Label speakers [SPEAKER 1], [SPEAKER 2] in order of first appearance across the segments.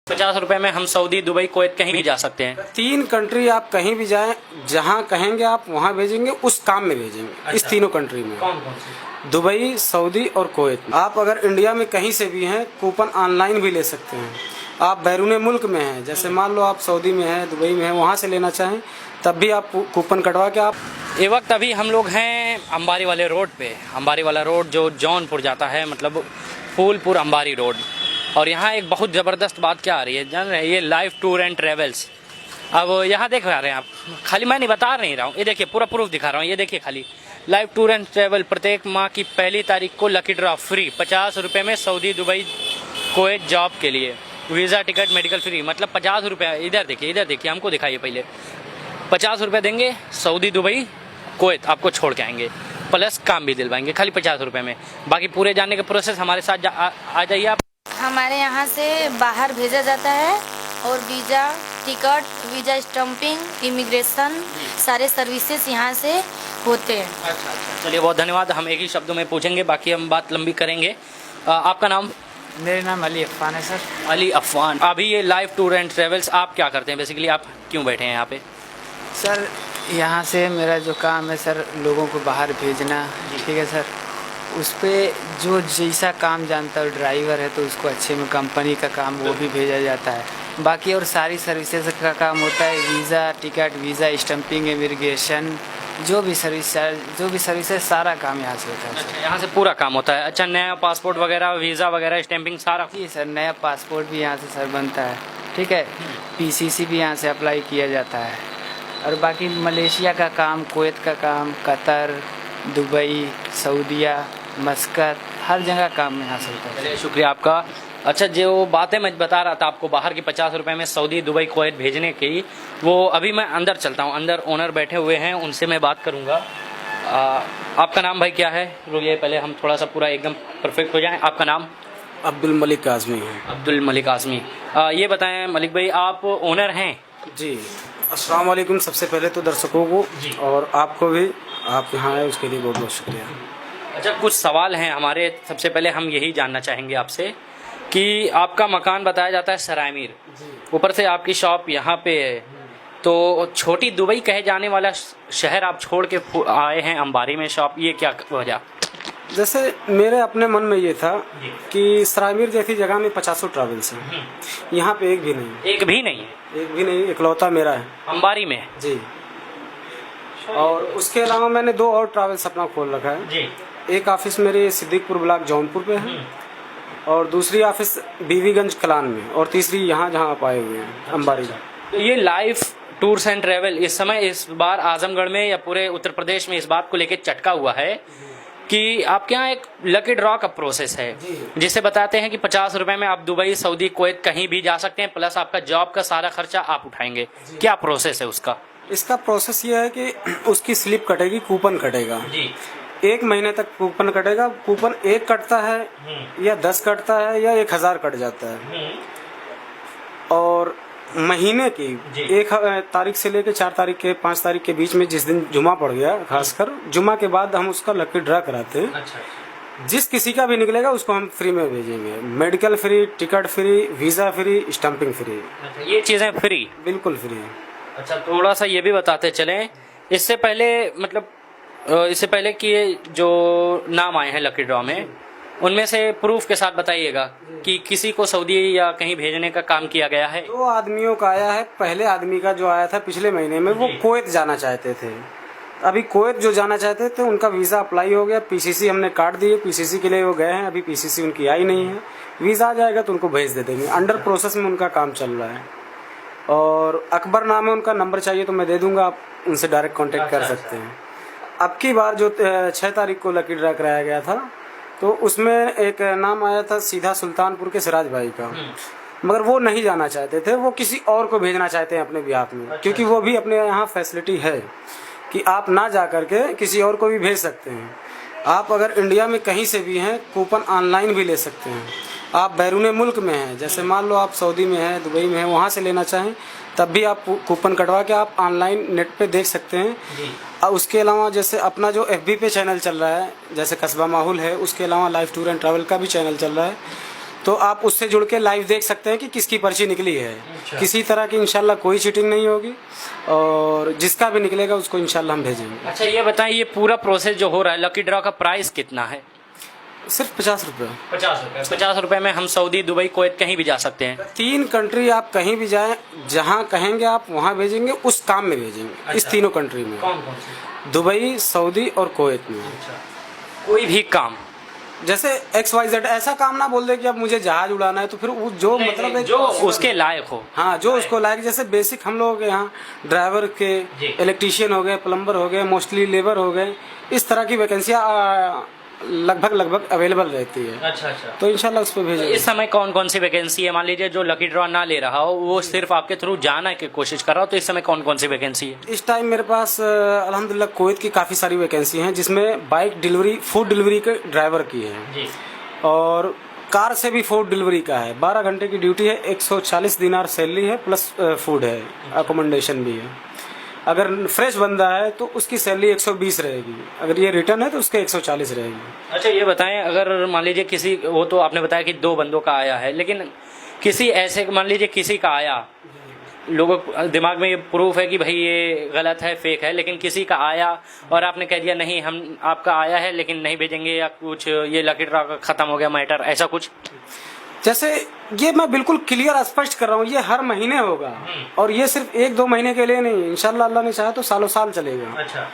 [SPEAKER 1] 50 रुपए में हम सऊदी, दुबई, कुवैत कहीं भी जा सकते हैं।
[SPEAKER 2] 3 कंट्री आप कहीं भी जाएं, जहां कहेंगे आप वहां भेजेंगे, उस काम में भेजेंगे। इस तीनों कंट्री में
[SPEAKER 1] कौन कौन सी?
[SPEAKER 2] दुबई, सऊदी और कुवैत। आप अगर इंडिया में कहीं से भी हैं, कूपन ऑनलाइन भी ले सकते हैं। आप बैरूने मुल्क में हैं, जैसे मान लो आप सऊदी में हैं, दुबई में हैं, वहाँ से लेना चाहें तब भी आप कूपन कटवा के आप।
[SPEAKER 1] ये वक्त अभी हम लोग हैं अंबारी वाले रोड पे। अंबारी वाला रोड जो जौनपुर जाता है, मतलब फूलपुर अंबारी रोड। और यहाँ एक बहुत ज़बरदस्त बात क्या आ रही है जान रहे हैं, ये लाइव टूर एंड ट्रेवल्स। अब यहाँ देख रहे हैं आप, खाली मैं नहीं बता नहीं रहा हूँ, ये देखिए पूरा प्रूफ दिखा रहा हूँ। ये देखिए खाली लाइव टूर एंड ट्रेवल, प्रत्येक माह की पहली तारीख को लकी ड्रॉ फ्री 50 रुपये में सऊदी, दुबई, कुवैत जॉब के लिए। वीज़ा, टिकट, मेडिकल फ्री, मतलब 50 रुपये। इधर देखिए, हमको दिखाइए पहले। 50 रुपये देंगे, सऊदी, दुबई, कुवैत आपको छोड़ के आएंगे, प्लस काम भी दिलवाएंगे खाली 50 रुपये में। बाकी पूरे जानने का प्रोसेस हमारे साथ आ जाइए आप।
[SPEAKER 3] हमारे यहाँ से बाहर भेजा जाता है और visa, ticket, visa stumping, immigration, सारे सर्विसेज यहाँ से होते हैं।
[SPEAKER 1] अच्छा, चलिए बहुत धन्यवाद। हम एक ही शब्दों में पूछेंगे, बाकी हम बात लंबी करेंगे। आपका नाम?
[SPEAKER 4] मेरा नाम अली अफ़ान है सर।
[SPEAKER 1] अली अफ़ान। अभी ये लाइव टूर एंड ट्रेवल्स आप क्या करते हैं बेसिकली, आप क्यों बैठे हैं यहाँ पे?
[SPEAKER 4] सर यहाँ से मेरा जो काम है सर, लोगों को बाहर भेजना, ठीक है सर। उस पर जो जैसा काम जानता है, ड्राइवर है तो उसको अच्छे में कंपनी का काम वो भी भेजा जाता है। बाकी और सारी सर्विसेज का काम होता है, visa, ticket, visa stumping, immigration, जो भी सर्विस है, सारा काम यहाँ से होता है।
[SPEAKER 1] अच्छा, यहाँ से पूरा काम होता है। अच्छा, नया पासपोर्ट वगैरह, वीज़ा वगैरह, स्टैंपिंग सारा?
[SPEAKER 4] जी सर, नया पासपोर्ट भी यहाँ से सर बनता है, ठीक है। पीसीसी भी यहाँ से अप्लाई किया जाता है। और बाकी मलेशिया का काम, कुवैत का काम, कतर, दुबई, सऊदीया, मस्कत, हर जगह काम यहाँ से होता है।
[SPEAKER 1] चलिए शुक्रिया आपका। अच्छा, जो बातें मैं बता रहा था आपको बाहर की 50 रुपये में सऊदी, दुबई, कुवैत भेजने की, वो अभी मैं अंदर चलता हूँ। अंदर ओनर बैठे हुए हैं, उनसे मैं बात करूँगा। आपका नाम भाई क्या है? रुकिए पहले हम थोड़ा सा पूरा एकदम परफेक्ट हो जाएं। आपका नाम?
[SPEAKER 2] अब्दुल मलिक आज़मी है।
[SPEAKER 1] अब्दुल मलिक आज़मी। ये बताएं मलिक भाई, आप ओनर हैं?
[SPEAKER 2] जी, अस्सलाम वालेकुम। सबसे पहले तो दर्शकों को और आपको भी, आप यहाँ आए उसके लिए बहुत बहुत शुक्रिया।
[SPEAKER 1] अच्छा, कुछ सवाल हैं हमारे। सबसे पहले हम यही जानना चाहेंगे आपसे कि आपका मकान बताया जाता है सरायमीर, ऊपर से आपकी शॉप यहाँ पे है, तो छोटी दुबई कहे जाने वाला शहर आप छोड़ के आए हैं अंबारी में शॉप, ये क्या वजह?
[SPEAKER 2] जैसे मेरे अपने मन में ये था कि सरायमीर जैसी जगह में 50 ट्रैवल्स हैं, यहाँ पे एक भी नहीं।
[SPEAKER 1] एक भी नहीं है?
[SPEAKER 2] एक भी नहीं, इकलौता मेरा है
[SPEAKER 1] अंबारी में?
[SPEAKER 2] जी। और उसके अलावा मैंने 2 और ट्रैवल्स अपना खोल रखा है
[SPEAKER 1] जी।
[SPEAKER 2] एक ऑफिस मेरे सिद्दीकपुर ब्लॉक जौनपुर पे है, और दूसरी ऑफिस बीवीगंज कलान में, और तीसरी यहाँ जहाँ आप आए हुए हैं अंबारी।
[SPEAKER 1] तो ये लाइव टूर्स एंड ट्रेवल इस बार आजमगढ़ में या पूरे उत्तर प्रदेश में इस बात को लेकर चटका हुआ है कि आपके यहाँ एक लकी ड्रॉ का प्रोसेस है, जिसे बताते हैं कि 50 रुपए में आप दुबई, सऊदी, कुवैत कहीं भी जा सकते हैं, प्लस आपका जॉब का सारा खर्चा आप उठाएंगे। क्या प्रोसेस है उसका?
[SPEAKER 2] इसका प्रोसेस ये है कि उसकी स्लिप कटेगी, कूपन कटेगा
[SPEAKER 1] जी।
[SPEAKER 2] 1 महीने तक कूपन कटेगा। कूपन 1 कटता है या 10 कटता है या 1000 कट जाता है। और महीने की 1 तारीख से लेकर 4 तारीख के 5 तारीख के बीच में, जिस दिन जुमा पड़ गया, खासकर जुमा के बाद हम उसका लकी ड्रा कराते हैं।
[SPEAKER 1] अच्छा।
[SPEAKER 2] जिस किसी का भी निकलेगा उसको हम फ्री में भेजेंगे। Medical free, ticket free, visa free, stumping free.
[SPEAKER 1] अच्छा, ये चीज़ें फ्री?
[SPEAKER 2] बिल्कुल फ्री।
[SPEAKER 1] अच्छा, थोड़ा सा ये भी बताते चलें, इससे पहले कि ये जो नाम आए हैं लकी ड्रॉ में, उनमें से प्रूफ के साथ बताइएगा कि किसी को सऊदी या कहीं भेजने का काम किया गया है?
[SPEAKER 2] 2 आदमियों का आया है। पहले आदमी का जो आया था पिछले महीने में, वो कुवैत जाना चाहते थे। अभी कुवैत जो जाना चाहते थे उनका वीज़ा अप्लाई हो गया, पीसीसी हमने काट दिए, पीसीसी के लिए वो गए हैं। अभी पीसीसी उनकी आई नहीं है, वीज़ा आ जाएगा तो उनको भेज दे देंगे। अंडर प्रोसेस में उनका काम चल रहा है। और अकबर नाम है उनका, नंबर चाहिए तो मैं दे दूंगा, आप उनसे डायरेक्ट कांटेक्ट कर सकते हैं। अब की बार जो 6 तारीख को लकी ड्रा कराया गया था, तो उसमें एक नाम आया था सीधा सुल्तानपुर के सिराज भाई का, मगर वो नहीं जाना चाहते थे, वो किसी और को भेजना चाहते हैं अपने बिहाफ में। क्योंकि वो भी अपने यहाँ फैसिलिटी है कि आप ना जा करके किसी और को भी भेज सकते हैं। आप अगर इंडिया में कहीं से भी हैं, कूपन ऑनलाइन भी ले सकते हैं। आप बैरूने मुल्क में हैं, जैसे मान लो आप सऊदी में हैं, दुबई में हैं, वहाँ से लेना चाहें तब भी आप कूपन कटवा के आप ऑनलाइन नेट पे देख सकते हैं। और उसके अलावा जैसे अपना जो FB पे चैनल चल रहा है, जैसे कस्बा माहौल है, उसके अलावा लाइव टूर एंड ट्रैवल का भी चैनल चल रहा है। तो आप उससे जुड़ के लाइव देख सकते हैं कि किसकी पर्ची निकली है। किसी तरह की इंशाल्लाह कोई चीटिंग नहीं होगी और जिसका भी निकलेगा उसको इंशाल्लाह हम भेजेंगे।
[SPEAKER 1] अच्छा ये बताएं, ये पूरा प्रोसेस जो हो रहा है लकी ड्रॉ का प्राइस कितना है?
[SPEAKER 2] सिर्फ 50 रुपये।
[SPEAKER 1] 50 रुपये में हम सऊदी, दुबई, कुवैत कहीं भी जा सकते हैं।
[SPEAKER 2] 3 कंट्री आप कहीं भी जाएं, जहां कहेंगे आप वहां भेजेंगे, उस काम में भेजेंगे। इस तीनों कंट्री में,
[SPEAKER 1] कौन कौन से?
[SPEAKER 2] दुबई, सऊदी और कुवैत में।
[SPEAKER 1] कोई भी काम,
[SPEAKER 2] जैसे XYZ ऐसा काम ना बोल दे कि अब मुझे जहाज उड़ाना है, तो फिर वो जो मतलब है
[SPEAKER 1] जो उसके लायक हो।
[SPEAKER 2] हाँ, जो उसको लायक, जैसे बेसिक हम लोग यहाँ ड्राइवर के, इलेक्ट्रीशियन हो गए, प्लम्बर हो गए, मोस्टली लेबर हो गए, इस तरह की वैकेंसियाँ लगभग अवेलेबल रहती है।
[SPEAKER 1] अच्छा।
[SPEAKER 2] तो इंशाल्लाह उस पर भेजेंगे।
[SPEAKER 1] इस समय कौन कौन सी वैकेंसी है? मान लीजिए जो लकी ड्रॉ ना ले रहा हो, वो सिर्फ आपके थ्रू जाना की कोशिश कर रहा हो, तो इस समय कौन कौन सी वैकेंसी है?
[SPEAKER 2] इस टाइम मेरे पास अल्हम्दुलिल्लाह कुवैत की काफ़ी सारी वैकेंसी हैं, जिसमें बाइक डिलीवरी, फूड डिलीवरी के ड्राइवर की है और कार से भी फूड डिलीवरी का है। 12 घंटे की ड्यूटी है, 140 दिनार सैलरी है, प्लस फूड है, अकोमोडेशन भी है। अगर फ्रेश बंदा है तो उसकी सैलरी 120 रहेगी, अगर ये रिटर्न है तो उसके 140 रहेगी।
[SPEAKER 1] अच्छा ये बताएं, अगर मान लीजिए किसी, वो तो आपने बताया कि 2 बंदों का आया है, लेकिन किसी ऐसे, मान लीजिए किसी का आया, लोगों के दिमाग में ये प्रूफ है कि भाई ये गलत है, फेक है, लेकिन किसी का आया और आपने कह दिया नहीं हम आपका आया है लेकिन नहीं भेजेंगे, या कुछ ये लकी ड्रॉ का खत्म हो गया मैटर, ऐसा कुछ?
[SPEAKER 2] जैसे ये मैं बिल्कुल क्लियर स्पष्ट कर रहा हूँ, ये हर महीने होगा और ये सिर्फ 1-2 महीने के लिए नहीं, इंशाल्लाह अल्लाह ने चाहा तो सालों साल चलेगा।
[SPEAKER 1] अच्छा।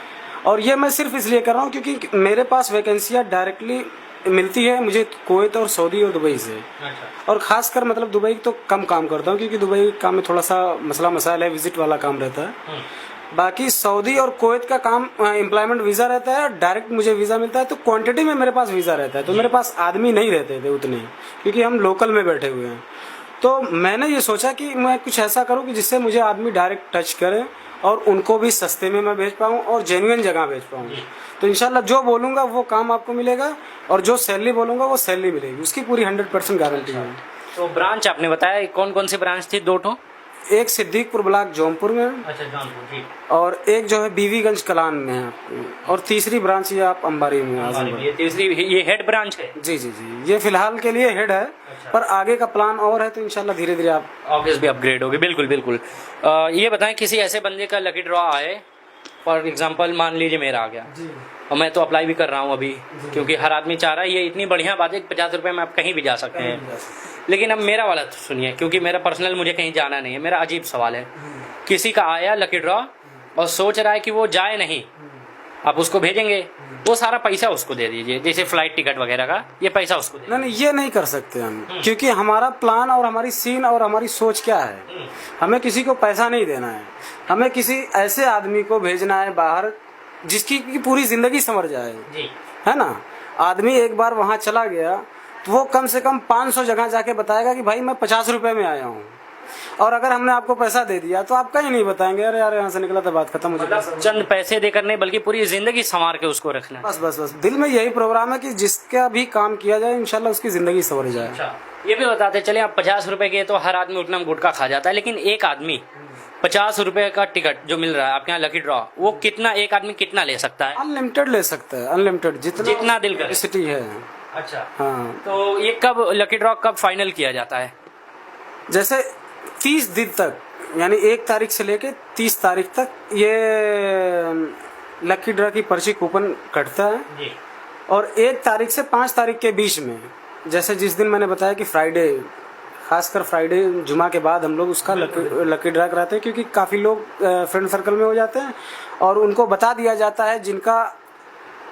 [SPEAKER 2] और ये मैं सिर्फ इसलिए कर रहा हूँ क्योंकि मेरे पास वैकेंसियाँ डायरेक्टली मिलती है मुझे कुवैत और सऊदी और दुबई से।
[SPEAKER 1] अच्छा।
[SPEAKER 2] और खासकर मतलब दुबई तो कम काम करता हूँ क्योंकि दुबई काम में थोड़ा सा मसला मसाइल है, विजिट वाला काम रहता है। बाकी सऊदी और कुवैत का काम एम्प्लॉयमेंट वीज़ा रहता है, डायरेक्ट मुझे वीज़ा मिलता है, तो क्वांटिटी में मेरे पास वीज़ा रहता है। तो मेरे पास आदमी नहीं रहते थे उतने, क्योंकि हम लोकल में बैठे हुए हैं। तो मैंने ये सोचा कि मैं कुछ ऐसा करूं कि जिससे मुझे आदमी डायरेक्ट टच करें और उनको भी सस्ते में मैं भेज पाऊँ और जेन्युइन जगह भेज पाऊँ। तो इंशाल्लाह जो बोलूँगा वो काम आपको मिलेगा और जो सैलरी बोलूँगा वो सैलरी मिलेगी, उसकी पूरी 100% गारंटी है।
[SPEAKER 1] तो ब्रांच आपने बताया कौन कौन सी ब्रांच थी? 2 ठो।
[SPEAKER 2] एक सिद्दीकपुर ब्लॉक जौनपुर में,
[SPEAKER 1] अच्छा जौनपुर जी,
[SPEAKER 2] और एक जो है बीवीगंज कलान में है, और तीसरी ब्रांच ये आप अंबारी में है।
[SPEAKER 1] ये तीसरी, ये हेड ब्रांच है?
[SPEAKER 2] जी जी जी, ये फिलहाल के लिए हेड है। अच्छा। पर आगे का प्लान और है, तो इंशाल्लाह धीरे धीरे आप
[SPEAKER 1] ऑफिस भी अपग्रेड होगी। बिल्कुल बिल्कुल। ये बताएं, किसी ऐसे बंदे का लकी ड्रॉ आए, फॉर एग्जांपल मान लीजिए मेरा आ गया और मैं तो अप्लाई भी कर रहा हूँ अभी, क्योंकि हर आदमी चाह रहा है, ये इतनी बढ़िया बात है कि 50 रुपये में आप कहीं भी जा सकते हैं। लेकिन अब मेरा वाला तो सुनिए, क्योंकि मेरा पर्सनल मुझे कहीं जाना नहीं है। मेरा अजीब सवाल है, किसी का आया लकी ड्रॉ और सोच रहा है कि वो जाए नहीं, आप उसको भेजेंगे, वो सारा पैसा उसको दे दीजिए, जैसे फ्लाइट टिकट वगैरह का, ये पैसा उसको दे।
[SPEAKER 2] नहीं, ये नहीं कर सकते हम, क्योंकि हमारा प्लान और हमारी सीन और हमारी सोच क्या है, हमें किसी को पैसा नहीं देना है। हमें किसी ऐसे आदमी को भेजना है बाहर जिसकी पूरी जिंदगी संवर जाए, है ना। आदमी एक बार वहां चला गया तो वो कम से कम 500 जगह जाके बताएगा कि भाई मैं 50 रुपए में आया हूँ, और अगर हमने आपको पैसा दे दिया तो आप कहीं नहीं बताएंगे अरे यार यहाँ से निकला था, बात खत्म हो जाएगी।
[SPEAKER 1] चंद पैसे देकर नहीं, बल्कि पूरी जिंदगी संवार के उसको रखना।
[SPEAKER 2] बस बस बस, दिल में यही प्रोग्राम है कि जिसका भी काम किया जाए इंशाल्लाह उसकी जिंदगी संवर जाए।
[SPEAKER 1] अच्छा, ये भी बताते चले, आप 50 रुपए के तो हर आदमी उतना गुटखा खा जाता है, लेकिन एक आदमी 50 रुपए का टिकट जो मिल रहा है आपके यहाँ लकी ड्रॉ, वो कितना, एक आदमी कितना ले सकता है?
[SPEAKER 2] अनलिमिटेड ले सकता है, अनलिमिटेड,
[SPEAKER 1] जितना दिल करे।
[SPEAKER 2] सिटी है।
[SPEAKER 1] अच्छा
[SPEAKER 2] हाँ,
[SPEAKER 1] तो ये कब लकी ड्रॉ कब फाइनल किया जाता है?
[SPEAKER 2] जैसे 30 दिन तक, यानी 1 तारीख से लेके 30 तारीख तक ये लकी ड्रॉ की पर्ची कूपन कटता है जी। और 1 तारीख से 5 तारीख के बीच में, जैसे जिस दिन मैंने बताया कि फ्राइडे, खासकर फ्राइडे जुमा के बाद हम लोग उसका लकी ड्रॉ कराते हैं, क्योंकि काफ़ी लोग फ्रेंड सर्कल में हो जाते हैं और उनको बता दिया जाता है, जिनका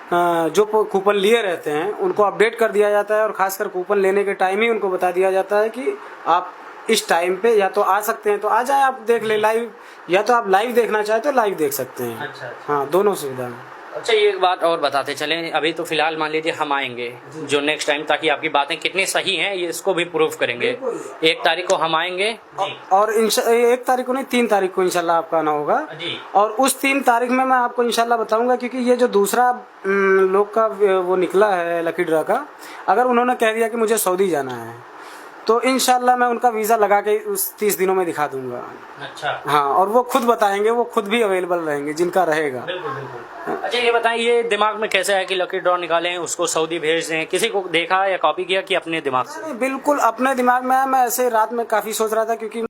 [SPEAKER 2] जो कूपन लिए रहते हैं उनको अपडेट कर दिया जाता है, और खासकर कूपन लेने के टाइम ही उनको बता दिया जाता है कि आप इस टाइम पे या तो आ सकते हैं तो आ जाएं, आप देख ले लाइव, या तो आप लाइव देखना चाहे तो लाइव देख सकते हैं। अच्छा। हाँ, दोनों सुविधा है।
[SPEAKER 1] अच्छा, ये एक बात और बताते चलें, अभी तो फिलहाल मान लीजिए हम आएंगे जो नेक्स्ट टाइम, ताकि आपकी बातें कितनी सही हैं ये इसको भी प्रूव करेंगे। 1 तारीख को हम आएंगे
[SPEAKER 2] और 1 तारीख को नहीं, 3 तारीख को इंशाल्लाह आपका आना होगा, और उस 3 तारीख में मैं आपको इंशाल्लाह बताऊंगा, क्योंकि ये जो दूसरा लोग का वो निकला है लकी ड्रॉ का, अगर उन्होंने कह दिया कि मुझे सऊदी जाना है तो इंशाल्लाह मैं उनका वीज़ा लगा के उस 30 दिनों में दिखा दूंगा।
[SPEAKER 1] अच्छा,
[SPEAKER 2] हाँ, और वो खुद बताएंगे, वो खुद भी अवेलेबल रहेंगे जिनका रहेगा।
[SPEAKER 1] बिल्कुल बिल्कुल। अच्छा ये बताएं, ये दिमाग में कैसे है कि लकी ड्रॉ निकालें, उसको सऊदी भेज दें? किसी को देखा या कॉपी किया कि अपने दिमाग से?
[SPEAKER 2] नहीं, बिल्कुल अपने दिमाग में है। मैं ऐसे रात में काफ़ी सोच रहा था, क्योंकि